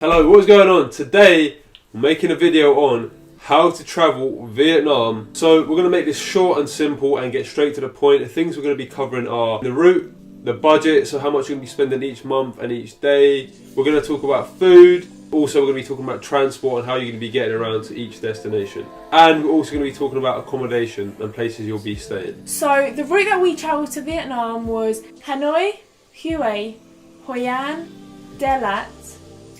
Hello, what's going on? Today we're making a video on how to travel Vietnam. So we're going to make this short and simple and get straight to the point. The things we're going to be covering are the route, the budget, so how much you're going to be spending each month and each day. We're going to talk about food. Also, we're going to be talking about transport and how you're going to be getting around to each destination. And we're also going to be talking about accommodation and places you'll be staying. So the route that we travelled to Vietnam was Hanoi, Hue, Hoi An, Dalat,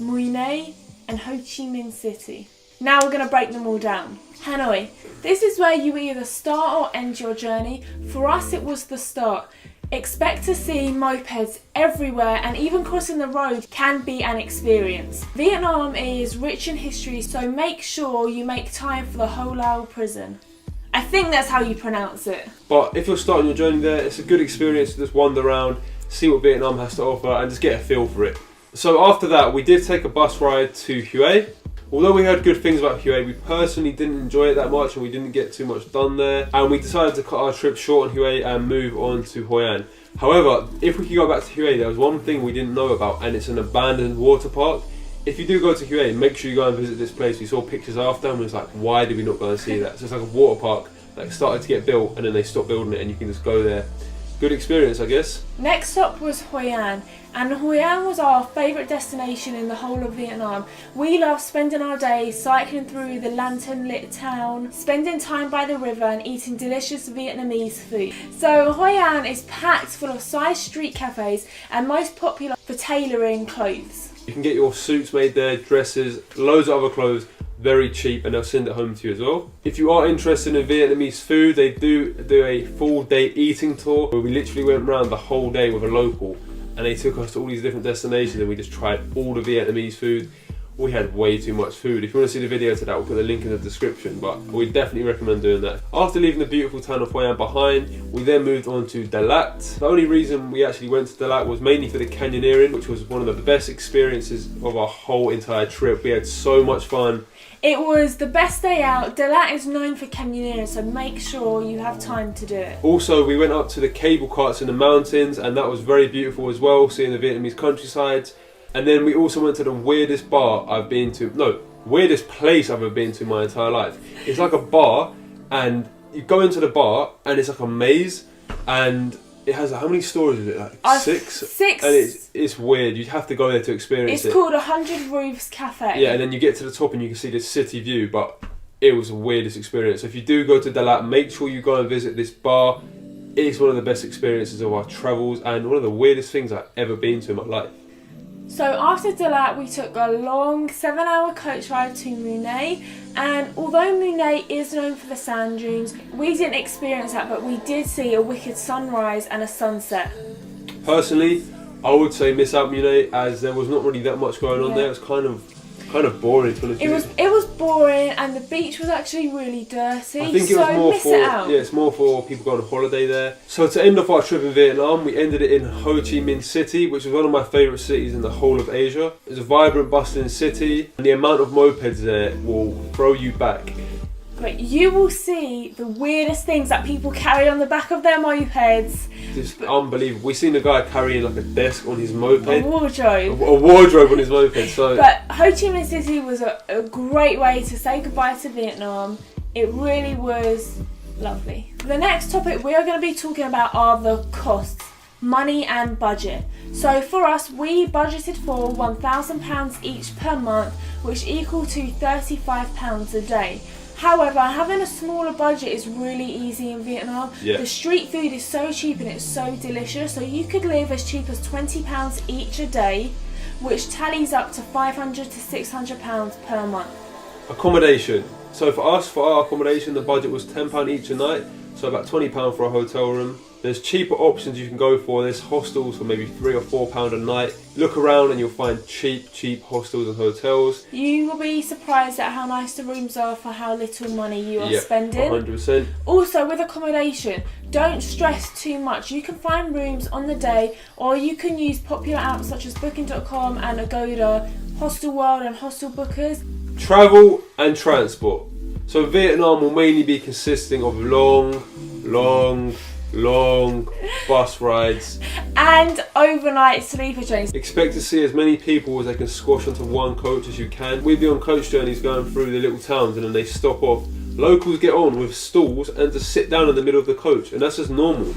Mui Ne and Ho Chi Minh City. Now we're going to break them all down. Hanoi. This is where you either start or end your journey. For us it was the start. Expect to see mopeds everywhere, and even crossing the road can be an experience. Vietnam is rich in history, so make sure you make time for the Ho Lao prison. I think that's how you pronounce it. But if you're starting your journey there, it's a good experience to just wander around, see what Vietnam has to offer and just get a feel for it. So after that, we did take a bus ride to Hue. Although we heard good things about Hue, we personally didn't enjoy it that much and we didn't get too much done there. And we decided to cut our trip short on Hue and move on to Hoi An. However, if we could go back to Hue, there was one thing we didn't know about, and it's an abandoned water park. If you do go to Hue, make sure you go and visit this place. We saw pictures after and we was like, why did we not go and see that? So it's like a water park that started to get built and then they stopped building it and you can just go there. Good experience, I guess. Next stop was Hoi An, and Hoi An was our favourite destination in the whole of Vietnam. We loved spending our days cycling through the lantern-lit town, spending time by the river and eating delicious Vietnamese food. So Hoi An is packed full of side street cafes and most popular for tailoring clothes. You can get your suits made there, dresses, loads of other clothes, very cheap, and they'll send it home to you as well. If you are interested in Vietnamese food, they do a full day eating tour where we literally went around the whole day with a local and they took us to all these different destinations and we just tried all the Vietnamese food. We had way too much food. If you want to see the video to that, we'll put the link in the description, but we definitely recommend doing that. After leaving the beautiful town of Hoi An behind, we then moved on to Dalat. The only reason we actually went to Dalat was mainly for the canyoneering, which was one of the best experiences of our whole entire trip. We had so much fun. It was the best day out. Dalat is known for canyoneering, so make sure you have time to do it. Also, we went up to the cable carts in the mountains and that was very beautiful as well, seeing the Vietnamese countryside. And then we also went to the weirdest weirdest place I've ever been to in my entire life. It's like a bar and you go into the bar and it's like a maze and it has how many stories is it? Like six? Six. And it's weird. You'd have to go there to experience it. It's called 100 Roofs Cafe. Yeah, and then you get to the top and you can see the city view, but it was the weirdest experience. So if you do go to Dalat, make sure you go and visit this bar. It's one of the best experiences of our travels and one of the weirdest things I've ever been to in my life. So after Dalat, we took a long 7-hour coach ride to Mui Ne, and although Mui Ne is known for the sand dunes, we didn't experience that, but we did see a wicked sunrise and a sunset. Personally, I would say miss out Mui Ne, as there was not really that much going on there. It was kind of boring, to be honest. It was boring, and the beach was actually really dirty. I think it was it's more for people going on holiday there. So to end off our trip in Vietnam, we ended it in Ho Chi Minh City, which is one of my favourite cities in the whole of Asia. It's a vibrant, bustling city, and the amount of mopeds there will throw you back. But you will see the weirdest things that people carry on the back of their mopeds. Just unbelievable. We seen a guy carrying like a desk on his moped. A wardrobe. A wardrobe on his moped. So. But Ho Chi Minh City was a great way to say goodbye to Vietnam. It really was lovely. The next topic we are going to be talking about are the costs, money and budget. So for us, we budgeted for £1,000 each per month, which equal to £35 a day. However, having a smaller budget is really easy in Vietnam. Yeah. The street food is so cheap and it's so delicious, so you could live as cheap as £20 each a day, which tallies up to £500 to £600 per month. Accommodation. So for us, for our accommodation, the budget was £10 each a night, so about £20 for a hotel room. There's cheaper options you can go for. There's hostels for maybe £3 or £4 a night. Look around and you'll find cheap hostels and hotels. You will be surprised at how nice the rooms are for how little money you are spending. 100%. Also with accommodation, don't stress too much. You can find rooms on the day, or you can use popular apps such as Booking.com and Agoda, Hostel World and Hostel Bookers. Travel and transport. So Vietnam will mainly be consisting of long long bus rides, and overnight sleeper trains. Expect to see as many people as they can squash onto one coach as you can. We'd be on coach journeys going through the little towns, and then they stop off. Locals get on with stools and just sit down in the middle of the coach, and that's just normal.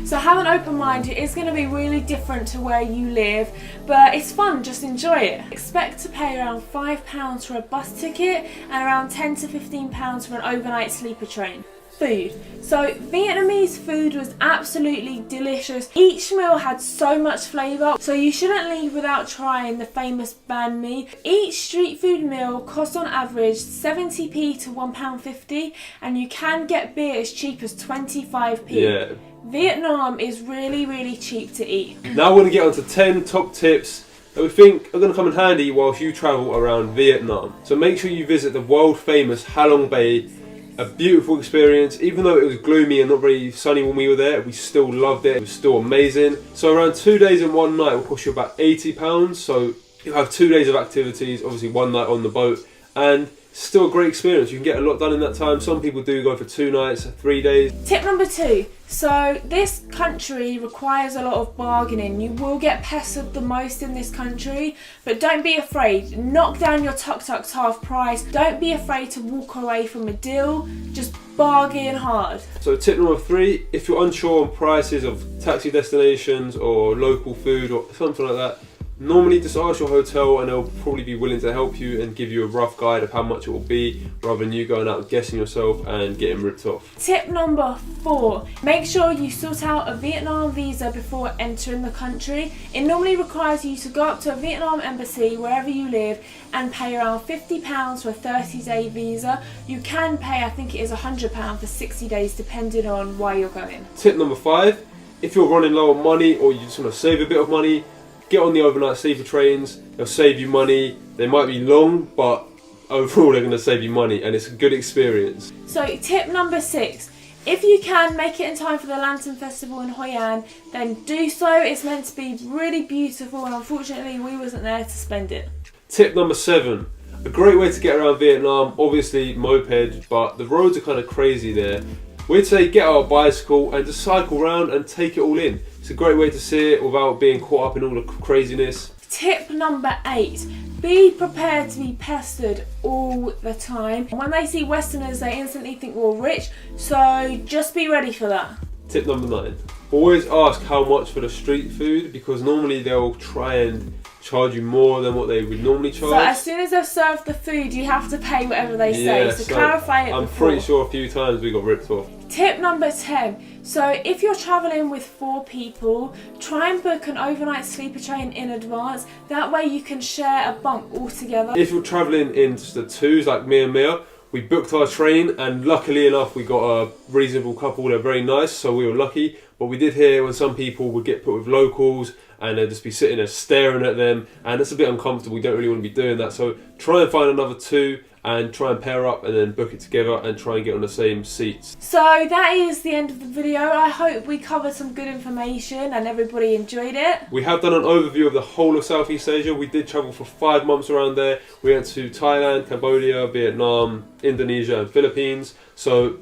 So have an open mind. It is going to be really different to where you live, but it's fun, just enjoy it. Expect to pay around £5 for a bus ticket and around £10 to £15 for an overnight sleeper train. Food. So Vietnamese food was absolutely delicious. Each meal had so much flavour, so you shouldn't leave without trying the famous banh mi. Each street food meal costs on average 70p to £1.50, and you can get beer as cheap as 25p. Yeah. Vietnam is really cheap to eat. Now we're going to get on to 10 top tips that we think are going to come in handy whilst you travel around Vietnam. So make sure you visit the world famous Ha Long Bay. A beautiful experience. Even though it was gloomy and not very sunny when we were there, we still loved it. It was still amazing. So around 2 days and 1 night will cost you about £80. So you have 2 days of activities, obviously 1 night on the boat, and still a great experience. You can get a lot done in that time. Some people do go for 2 nights, 3 days. Tip number 2. So this country requires a lot of bargaining. You will get pestered the most in this country, but don't be afraid. Knock down your tuk-tuks half price. Don't be afraid to walk away from a deal. Just bargain hard. So tip number 3, if you're unsure on prices of taxi destinations or local food or something like that, normally just ask your hotel and they'll probably be willing to help you and give you a rough guide of how much it will be, rather than you going out and guessing yourself and getting ripped off. Tip number 4, make sure you sort out a Vietnam visa before entering the country. It normally requires you to go up to a Vietnam embassy wherever you live and pay around £50 for a 30-day visa. You can pay, I think it is £100 for 60 days depending on where you're going. Tip number 5, if you're running low on money or you just want to save a bit of money, get on the overnight sleeper trains. They'll save you money. They might be long, but overall they're going to save you money, and it's a good experience. So tip number 6, if you can make it in time for the Lantern Festival in Hoi An, then do so. It's meant to be really beautiful, and unfortunately we wasn't there to spend it. Tip number 7, a great way to get around Vietnam, obviously moped, but the roads are kind of crazy there. We'd say get out a bicycle and just cycle around and take it all in. It's a great way to see it without being caught up in all the craziness. Tip number 8, be prepared to be pestered all the time. When they see Westerners, they instantly think we're rich, so just be ready for that. Tip number 9, always ask how much for the street food, because normally they'll try and charge you more than what they would normally charge. So as soon as they've served the food, you have to pay whatever they say. Yeah, So clarify it I'm before. pretty sure a few times we got ripped off. Tip number 10. So if you're travelling with 4 people, try and book an overnight sleeper train in advance. That way you can share a bunk all together. If you're travelling in just the 2s like me and Mia, we booked our train, and luckily enough we got a reasonable couple. They're very nice, so we were lucky. But we did hear when some people would get put with locals and they'd just be sitting there staring at them, and it's a bit uncomfortable. We don't really want to be doing that, so try and find another 2 and try and pair up and then book it together and try and get on the same seats. So that is the end of the video. I hope we covered some good information and everybody enjoyed it. We have done an overview of the whole of Southeast Asia. We did travel for 5 months around there. We went to Thailand, Cambodia, Vietnam, Indonesia and Philippines. So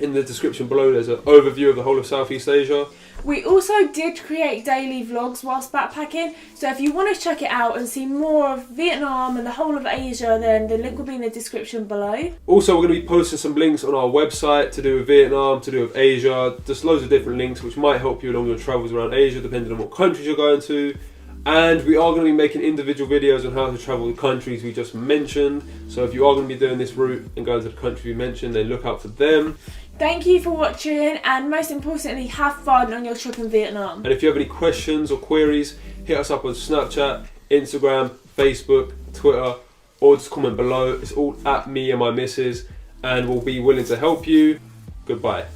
in the description below there's an overview of the whole of Southeast Asia. We also did create daily vlogs whilst backpacking, so if you want to check it out and see more of Vietnam and the whole of Asia, then the link will be in the description below. Also, we're going to be posting some links on our website to do with Vietnam, to do with Asia, just loads of different links which might help you along your travels around Asia depending on what countries you're going to. And we are going to be making individual videos on how to travel the countries we just mentioned, so if you are going to be doing this route and going to the country we mentioned, then look out for them. Thank you for watching, and most importantly, have fun on your trip in Vietnam. And if you have any questions or queries, hit us up on Snapchat, Instagram, Facebook, Twitter, or just comment below. It's all at me and my missus, and we'll be willing to help you. Goodbye.